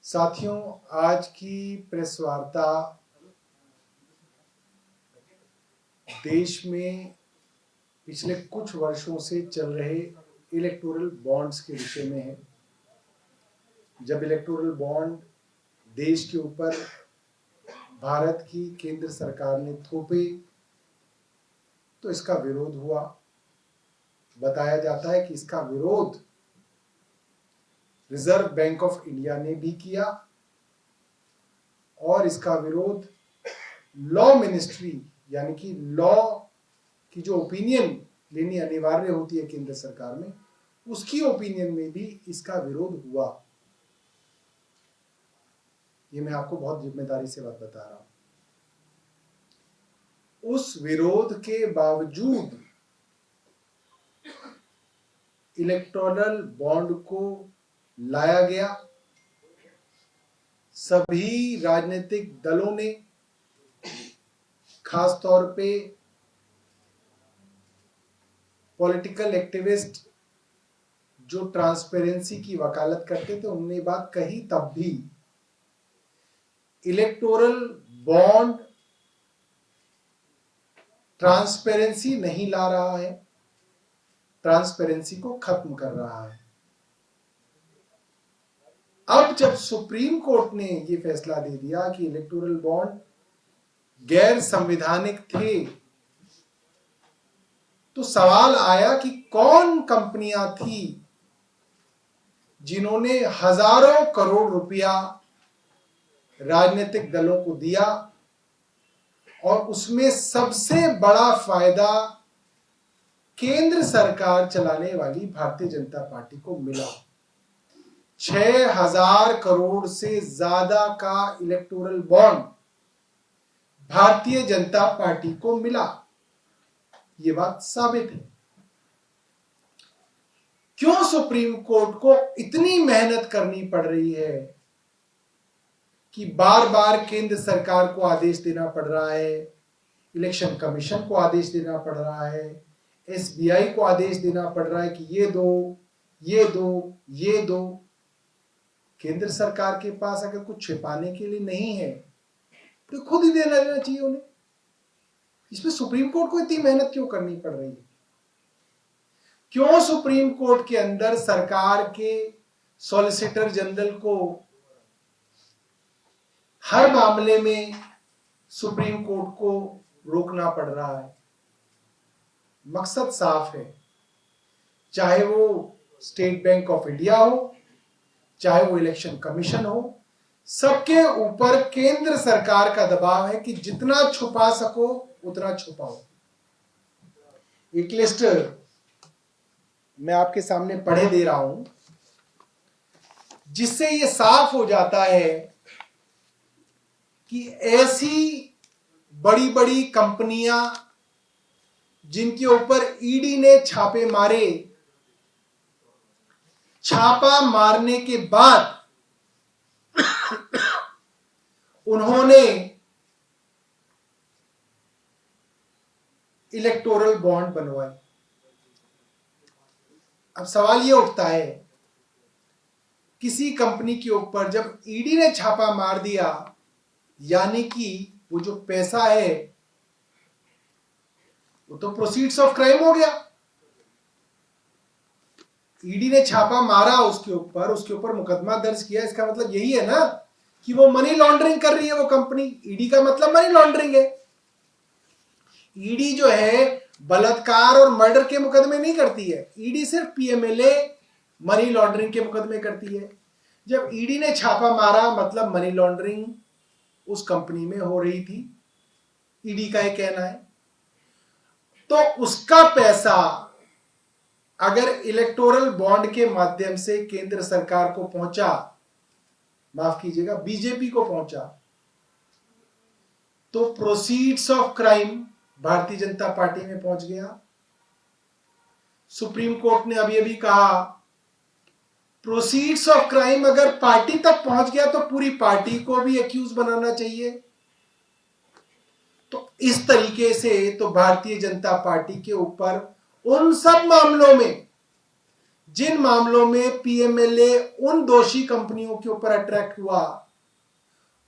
साथियों, आज की प्रेस वार्ता देश में पिछले कुछ वर्षों से चल रहे इलेक्टोरल बॉन्ड्स के विषय में है। जब इलेक्टोरल बॉन्ड देश के ऊपर भारत की केंद्र सरकार ने थोपे तो इसका विरोध हुआ। बताया जाता है कि इसका विरोध रिजर्व बैंक ऑफ इंडिया ने भी किया और इसका विरोध लॉ मिनिस्ट्री यानी कि लॉ की जो ओपिनियन लेनी अनिवार्य होती है केंद्र सरकार में, उसकी ओपिनियन में भी इसका विरोध हुआ। ये मैं आपको बहुत जिम्मेदारी से बात बता रहा हूं। उस विरोध के बावजूद इलेक्टोरल बॉन्ड को लाया गया। सभी राजनीतिक दलों ने, खास तौर पे पॉलिटिकल एक्टिविस्ट जो ट्रांसपेरेंसी की वकालत करते थे, उनने बात कही। तब भी इलेक्टोरल बॉन्ड ट्रांसपेरेंसी नहीं ला रहा है, ट्रांसपेरेंसी को खत्म कर रहा है। अब जब सुप्रीम कोर्ट ने यह फैसला दे दिया कि इलेक्टोरल बॉन्ड गैर संवैधानिक थे, तो सवाल आया कि कौन कंपनियां थी जिन्होंने हजारों करोड़ रुपया राजनीतिक दलों को दिया और उसमें सबसे बड़ा फायदा केंद्र सरकार चलाने वाली भारतीय जनता पार्टी को मिला। 6,000 करोड़ से ज्यादा का electoral bond Bharatiya Janata party को मिला। यह बात साबित है। क्यों सुप्रीम कोर्ट को इतनी मेहनत करनी पड़ रही है कि बार बार केंद्र सरकार को आदेश देना पड़ रहा है, इलेक्शन कमीशन को आदेश देना पड़ रहा है, एसबीआई को आदेश देना पड़ रहा है कि ये दो, ये दो, ये दो। केंद्र सरकार के पास अगर कुछ छिपाने के लिए नहीं है तो खुद ही देना चाहिए उन्हें। इसमें सुप्रीम कोर्ट को इतनी मेहनत क्यों करनी पड़ रही है? क्यों सुप्रीम कोर्ट के अंदर सरकार के सॉलिसिटर जनरल को हर मामले में सुप्रीम कोर्ट को रोकना पड़ रहा है? मकसद साफ है। चाहे वो स्टेट बैंक ऑफ इंडिया हो, चाहे वो इलेक्शन कमीशन हो, सबके ऊपर केंद्र सरकार का दबाव है कि जितना छुपा सको उतना छुपाओ। एक लिस्ट मैं आपके सामने पढ़े दे रहा हूं, जिससे यह साफ हो जाता है कि ऐसी बड़ी बड़ी कंपनियां जिनके ऊपर ईडी ने छापे मारे, छापा मारने के बाद उन्होंने इलेक्टोरल बॉन्ड बनवाए। अब सवाल यह उठता है, किसी कंपनी के ऊपर जब ईडी ने छापा मार दिया, यानी कि वो जो पैसा है वो तो प्रोसीड्स ऑफ क्राइम हो गया। ईडी ने छापा मारा उसके ऊपर मुकदमा दर्ज किया। इसका मतलब यही है ना कि वो मनी लॉन्ड्रिंग कर रही है वो कंपनी। ईडी का मतलब मनी लॉन्ड्रिंग है। ईडी जो है बलात्कार और मर्डर के मुकदमे नहीं करती है। ईडी सिर्फ पीएमएलए मनी लॉन्ड्रिंग के मुकदमे करती है। जब ईडी ने छापा मारा मतलब मनी लॉन्ड्रिंग उस कंपनी में हो रही थी, ईडी का यह कहना है। तो उसका पैसा अगर इलेक्टोरल बॉन्ड के माध्यम से केंद्र सरकार को पहुंचा, माफ कीजिएगा बीजेपी को पहुंचा, तो proceeds of crime Bharatiya Janata party में पहुंच गया। सुप्रीम कोर्ट ने अभी अभी कहा प्रोसीड्स ऑफ क्राइम अगर पार्टी तक पहुंच गया तो पूरी पार्टी को भी एक्यूज बनाना चाहिए। तो इस तरीके से तो भारतीय जनता पार्टी के ऊपर उन सब मामलों में जिन मामलों में पीएमएलए उन दोषी कंपनियों के ऊपर अट्रैक्ट हुआ,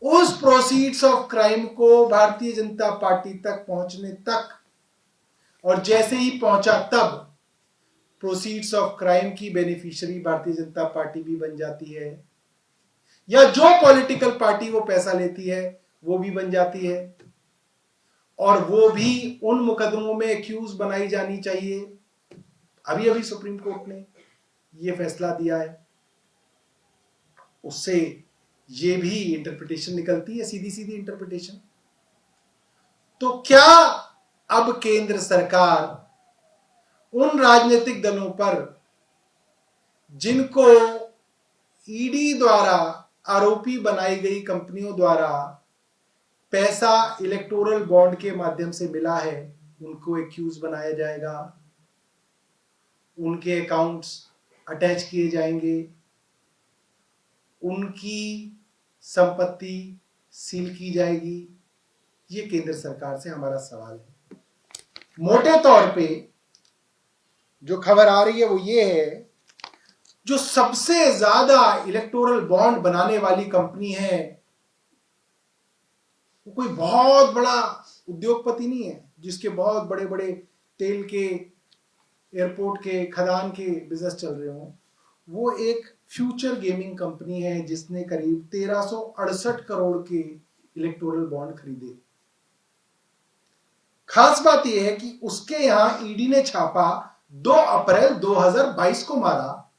उस प्रोसीड्स ऑफ क्राइम को भारतीय जनता पार्टी तक पहुंचने तक, और जैसे ही पहुंचा तब प्रोसीड्स ऑफ क्राइम की बेनिफिशियरी भारतीय जनता पार्टी भी बन जाती है, या जो पॉलिटिकल पार्टी वो पैसा लेती है वो भी बन जाती है, और वो भी उन मुकदमों में एक्यूज बनाई जानी चाहिए। अभी अभी सुप्रीम कोर्ट ने ये फैसला दिया है, उससे ये भी इंटरप्रिटेशन निकलती है, सीधी सीधी इंटरप्रिटेशन। तो क्या अब केंद्र सरकार उन राजनीतिक दलों पर जिनको ईडी द्वारा आरोपी बनाई गई कंपनियों द्वारा पैसा इलेक्टोरल बॉन्ड के माध्यम से मिला है, उनको एक्यूज बनाया जाएगा, उनके अकाउंट्स अटैच किए जाएंगे, उनकी संपत्ति सील की जाएगी? ये केंद्र सरकार से हमारा सवाल है। मोटे तौर पे जो खबर आ रही है वो ये है, जो सबसे ज्यादा इलेक्टोरल बॉन्ड बनाने वाली कंपनी है वो कोई बहुत बड़ा उद्योगपति नहीं है जिसके बहुत बड़े बड़े तेल के, एयरपोर्ट के, खदान के बिजनेस चल रहे हो। वो एक फ्यूचर गेमिंग कंपनी है जिसने करीब 1368 करोड़ के इलेक्टोरल बॉन्ड खरीदे। खास बात यह है कि उसके यहां ईडी ने छापा 2 अप्रैल 2022 को मारा,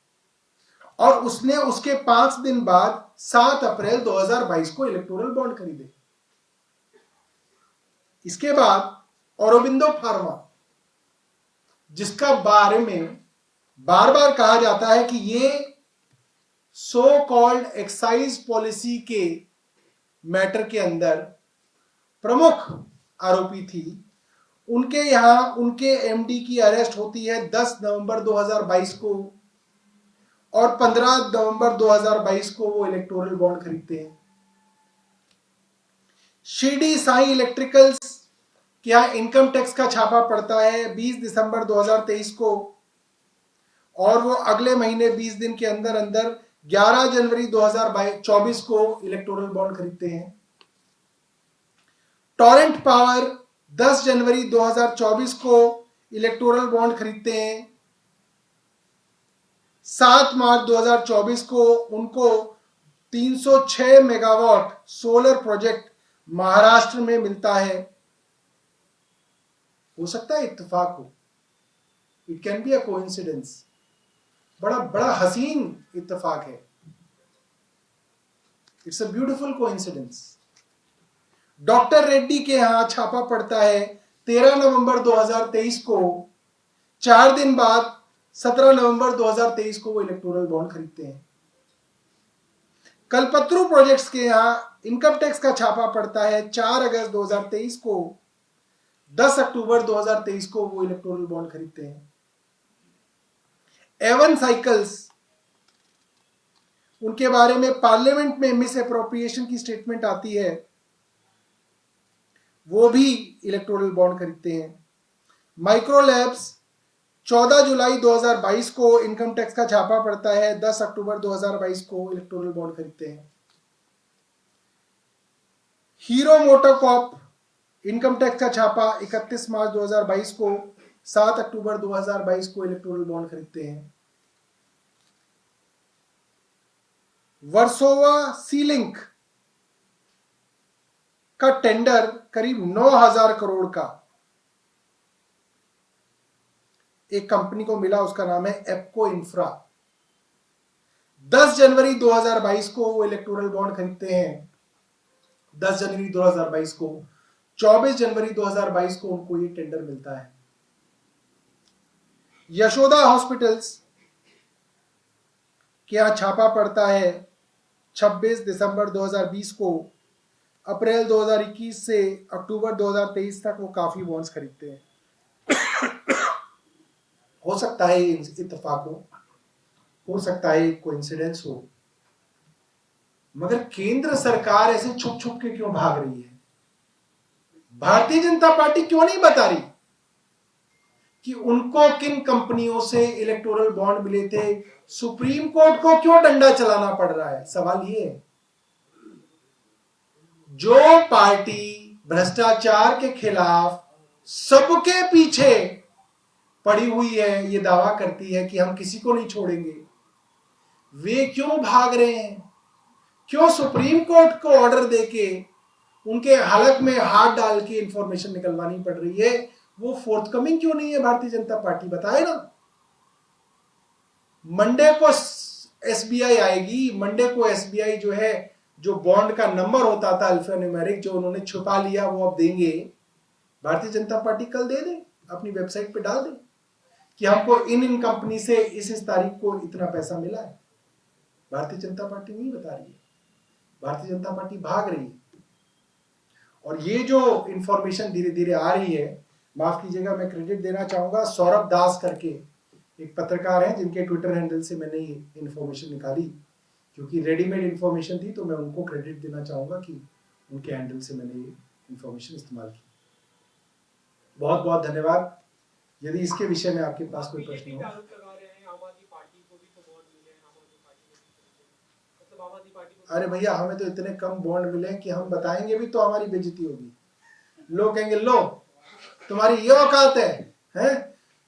और उसने उसके 5 दिन बाद 7 अप्रैल 2022 को इलेक्टोरल बॉन्ड खरीदे। इसके बाद औरोबिंदो फार्मा, जिसका बारे में बार बार कहा जाता है कि ये सो कॉल्ड एक्साइज पॉलिसी के मैटर के अंदर प्रमुख आरोपी थी, उनके यहां उनके एमडी की अरेस्ट होती है 10 नवंबर 2022 को, और 15 नवंबर 2022 को वो इलेक्टोरल बॉन्ड खरीदते हैं। शिरडी साई इलेक्ट्रिकल्स के यहां इनकम टैक्स का छापा पड़ता है 20 दिसंबर 2023 को, और वो अगले महीने 20 दिन के अंदर अंदर 11 जनवरी 2024 को इलेक्टोरल बॉन्ड खरीदते हैं। टॉरेंट पावर 10 जनवरी 2024 को इलेक्टोरल बॉन्ड खरीदते हैं। 7 मार्च 2024 को उनको 306 मेगावाट सोलर प्रोजेक्ट महाराष्ट्र में मिलता है। हो सकता है इत्तेफाक हो, it can be a coincidence, बड़ा बड़ा हसीन इत्तेफाक है, it's a beautiful coincidence. Doctor Reddy के यहां छापा पड़ता है 13 नवंबर 2023 को, 4 दिन बाद 17 नवंबर 2023 को वो इलेक्टोरल बॉन्ड खरीदते हैं। कल्पत्रु प्रोजेक्ट्स के यहां इनकम टैक्स का छापा पड़ता है 4 अगस्त 2023 को, 10 अक्टूबर 2023 को वो इलेक्टोरल बॉन्ड खरीदते हैं। एवन साइकिल्स, उनके बारे में पार्लियामेंट में मिस अप्रोप्रिएशन की स्टेटमेंट आती है, वो भी इलेक्टोरल बॉन्ड खरीदते हैं। माइक्रोलैब्स 14 जुलाई 2022 को इनकम टैक्स का छापा पड़ता है, 10 अक्टूबर 2022 को इलेक्टोरल बॉन्ड खरीदते हैं। हीरो मोटोकॉर्प इनकम टैक्स का छापा 31 मार्च 2022 को, 7 अक्टूबर 2022 को इलेक्टोरल बॉन्ड खरीदते हैं। वर्सोवा सीलिंक का टेंडर करीब 9,000 करोड़ का एक कंपनी को मिला, उसका नाम है एप्को इंफ्रा। 10 जनवरी 2022 को वो इलेक्टोरल बॉन्ड खरीदते हैं, 10 जनवरी 2022 को। 24 जनवरी 2022 को उनको ये टेंडर मिलता है। यशोदा हॉस्पिटल्स के यहां छापा पड़ता है 26 दिसंबर 2020 को। अप्रैल 2021 से अक्टूबर 2023 तक वो काफी बॉन्ड्स खरीदते हैं। हो सकता है इत्तेफाक हो सकता है कोइंसिडेंस हो, मगर केंद्र सरकार ऐसे छुप छुप के क्यों भाग रही है? भारतीय जनता पार्टी क्यों नहीं बता रही कि उनको किन कंपनियों से इलेक्टोरल बॉन्ड मिले थे, सुप्रीम कोर्ट को क्यों डंडा चलाना पड़ रहा है? सवाल ये है। जो पार्टी भ्रष्टाचार के खिलाफ सबके पीछे पड़ी हुई है, ये दावा करती है कि हम किसी को नहीं छोड़ेंगे, वे क्यों भाग रहे हैं? क्यों सुप्रीम कोर्ट को ऑर्डर देके उनके हलक में हाथ डाल के इंफॉर्मेशन निकलवानी पड़ रही है? वो फोर्थकमिंग क्यों नहीं है भारतीय जनता पार्टी? बताए ना। मंडे को एसबीआई आएगी, मंडे को एसबीआई जो है, जो बॉन्ड का नंबर होता था अल्फान्यूमेरिक, जो उन्होंने छुपा लिया, वो अब देंगे। भारतीय जनता पार्टी कल दे दे, अपनी वेबसाइट पे डाल दे कि हमको इन कंपनी से इस तारीख को इतना पैसा मिला है। भारतीय जनता पार्टी नहीं बता रही है, भारतीय जनता पार्टी भाग रही है। और ये जो इंफॉर्मेशन धीरे धीरे आ रही है, माफ कीजिएगा, मैं क्रेडिट देना चाहूंगा सौरभ दास करके एक पत्रकार हैं, जिनके ट्विटर हैंडल से मैंने ये इंफॉर्मेशन निकाली, क्योंकि रेडीमेड इंफॉर्मेशन थी, तो मैं उनको क्रेडिट देना चाहूंगा कि उनके हैंडल से मैंने ये इंफॉर्मेशन इस्तेमाल की। बहुत बहुत धन्यवाद। यदि इसके विषय में आपके पास कोई प्रश्न हो। अरे भैया, हमें तो इतने कम बॉन्ड मिले कि हम बताएंगे भी तो हमारी बेइज्जती होगी। लोग कहेंगे लो तुम्हारी ये औकात है?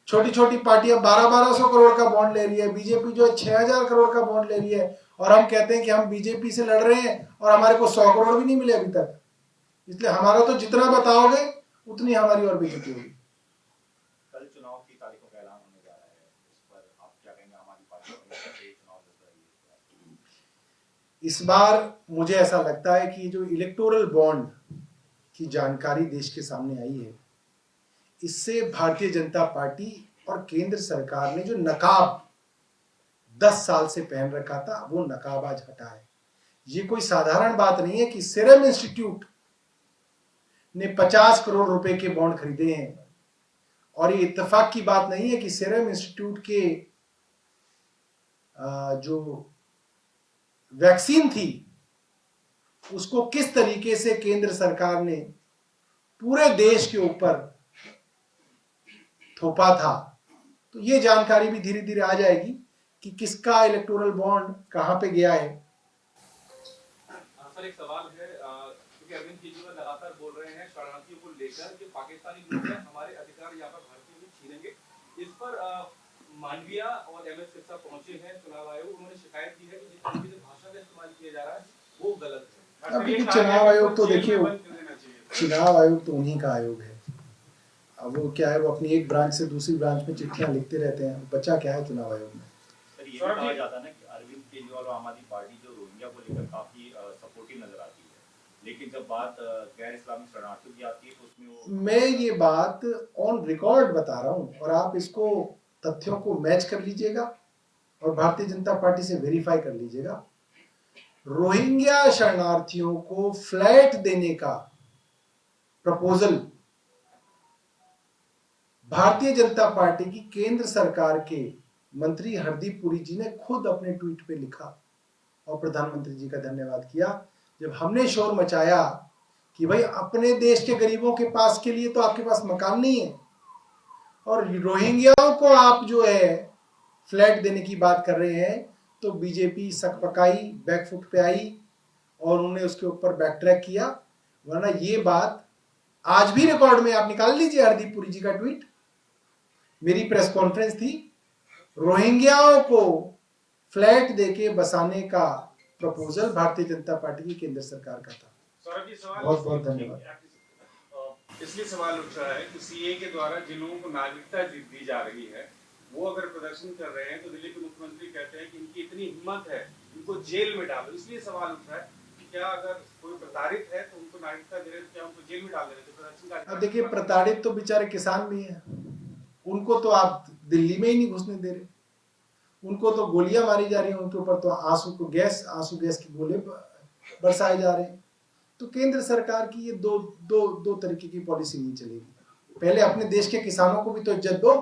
छोटी छोटी पार्टियां 1200 करोड़ का बॉन्ड ले रही है, बीजेपी जो है 6000 करोड़ का बॉन्ड ले रही है, और हम कहते हैं कि हम बीजेपी से लड़ रहे हैं और हमारे को 100 करोड़ भी नहीं मिले अभी तक। इसलिए हमारा तो जितना बताओगे उतनी हमारी और बेइज्जती होगी। कल चुनाव की तारीखों का ऐलान होने जा रहा है, इस पर आप क्या कहेंगे? हमारी पार्टी चुनाव लड़ रही है इस बार मुझे ऐसा लगता है कि जो इलेक्टोरल बॉन्ड की जानकारी देश के सामने आई है, इससे भारतीय जनता पार्टी और केंद्र सरकार ने जो नकाब 10 साल से पहन रखा था, वो नकाब आज हटा है। ये कोई साधारण बात नहीं है कि सीरम इंस्टीट्यूट ने 50 करोड़ रुपए के बॉन्ड खरीदे हैं, और ये इत्तेफाक की बात नहीं है कि सीरम इंस्टीट्यूट के जो वैक्सीन थी उसको किस तरीके से केंद्र सरकार ने पूरे देश के ऊपर थोपा था। तो ये जानकारी भी धीरे धीरे आ जाएगी कि किसका इलेक्टोरल बॉन्ड कहां पे गया है। सर, एक सवाल है, क्योंकि अरविंद केजरीवाल लगातार बोल रहे हैं शरणार्थियों को लेकर कि पाकिस्तानी लोग हैं, हमारे अधिकार यहाँ पर भारतीय लोग छीनेंगे। इस पर मांडविया और एमएस सिरसा पहुंचे हैं चुनाव आयोग, उन्होंने शिकायत की है कि जिस तरीके से भाषा का इस्तेमाल किया जा रहा है वो गलत है। अभी चुनाव आयोग तो देखिए, चुनाव आयोग तो उन्हीं का आयोग है। अब वो क्या है, वो अपनी एक ब्रांच से दूसरी ब्रांच में चिट्ठियां लिखते रहते हैं, बच्चा क्या है चुनाव आयोग में। सर, ये भी कहा जाता है ना कि अरविंद केजरीवाल और आम आदमी पार्टी जो रोहिंग्या को लेकर काफी सपोर्टिव नजर आती है, लेकिन जब बात गैर इस्लामी शरणार्थियों की आती है तो उसमें वो। मैं ये बात ऑन रिकॉर्ड बता रहा हूं, और आप इसको तथ्यों को मैच कर लीजिएगा और भारतीय जनता पार्टी से वेरीफाई कर लीजिएगा। रोहिंग्या शरणार्थियों को फ्लैट देने का प्रपोजल भारतीय जनता पार्टी की केंद्र सरकार के मंत्री हरदीप पुरी जी ने खुद अपने ट्वीट पे लिखा और प्रधानमंत्री जी का धन्यवाद किया। जब हमने शोर मचाया कि भाई अपने देश के गरीबों के पास के लिए तो आपके पास मकान नहीं है, और रोहिंग्याओं को आप जो है फ्लैट देने की बात कर रहे हैं, तो बीजेपी सकपकाई, बैकफुट पे आई और उन्होंने उसके ऊपर बैक ट्रैक किया। वरना ये बात आज भी रिकॉर्ड में आप निकाल लीजिए, हरदीप पुरी जी का ट्वीट, मेरी प्रेस कॉन्फ्रेंस थी, रोहिंग्याओं को फ्लैट देके बसाने का प्रपोजल भारतीय जनता पार्टी की केंद्र सरकार का था। बहुत बहुत धन्यवाद। इसलिए सवाल उठ रहा है कि सीए के द्वारा जिन लोगों को नागरिकता दी जा रही है, वो अगर प्रदर्शन कर रहे हैं तो दिल्ली के मुख्यमंत्री कहते हैं कि इनकी इतनी हिम्मत है, इनको जेल में डालो। इसलिए सवाल उठ रहा है कि क्या अगर कोई प्रताड़ित है तो उनको नागरिकता दे रहे, तो क्या उनको जेल में डाल दे रहे? तो प्रदर्शन का, अब देखिए, प्रताड़ित तो बेचारे किसान भी हैं, उनको तो आप दिल्ली में ही नहीं घुसने दे रहे, उनको तो गोलियां मारी जा रही हैं, उनके ऊपर तो आंसू गैस के गोले बरसाए जा रहे हैं। तो केंद्र सरकार की ये दो तरीके की पॉलिसी नहीं चलेगी। पहले अपने देश के किसानों को भी तो इज्जत दो।